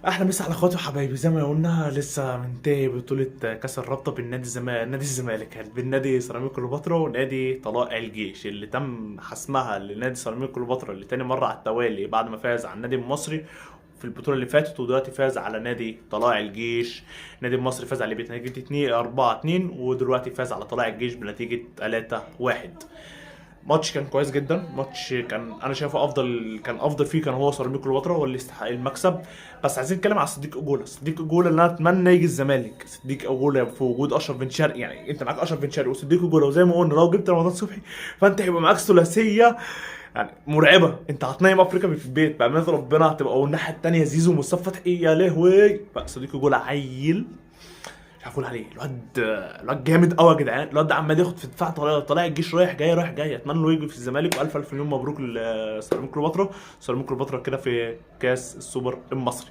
احلى مسا على اخواتي وحبايبي. زي ما قلنا لسه منتهي بطولة كاس الرابطة بين نادي الزمالك، كانت بين نادي سيراميكا كليوباترا ونادي طلائع الجيش، اللي تم حسمها لنادي سيراميكا كليوباترا لتاني مرة على التوالي بعد ما فاز على النادي المصري في البطولة اللي فاتت، ودلوقتي فاز على نادي طلائع الجيش. النادي المصري فاز عليه بنتيجة 2 4-2، ودلوقتي فاز على طلائع الجيش بنتيجة 3-1. ماتش كان كويس جدا، ماتش كان انا شايفه افضل، كان افضل فيه كان هو سيراميكا كليوباترا، هو اللي يستحق المكسب. بس عايزين نتكلم على صديق اجولا. صديق اجولا اللي انا اتمنى يجي الزمالك. صديق اجولا في وجود اشرف بن شرقي، يعني انت معاك اشرف بن شرقي وصديق اجولا، وزي ما قلنا لو جبت رمضان صبحي فانت هيبقى معاك ثلاثيه يعني مرعبه. انت هتنيم افريقيا في البيت بامانه ربنا، هتبقى. والناحيه الثانيه زيزو ومصطفى فتحي، يا لهوي بقى صديق اجولا عيل مش هقول عليه. الواد جامد قوي يا جدعان. الواد ده عمال ياخد في دفاع، طالع الجيش رايح جاي رايح جاي. اتمنى له يجي في الزمالك، والف الف مليون مبروك لسيراميكا كليوباترا. سيراميكا كليوباترا كده في كاس السوبر المصري.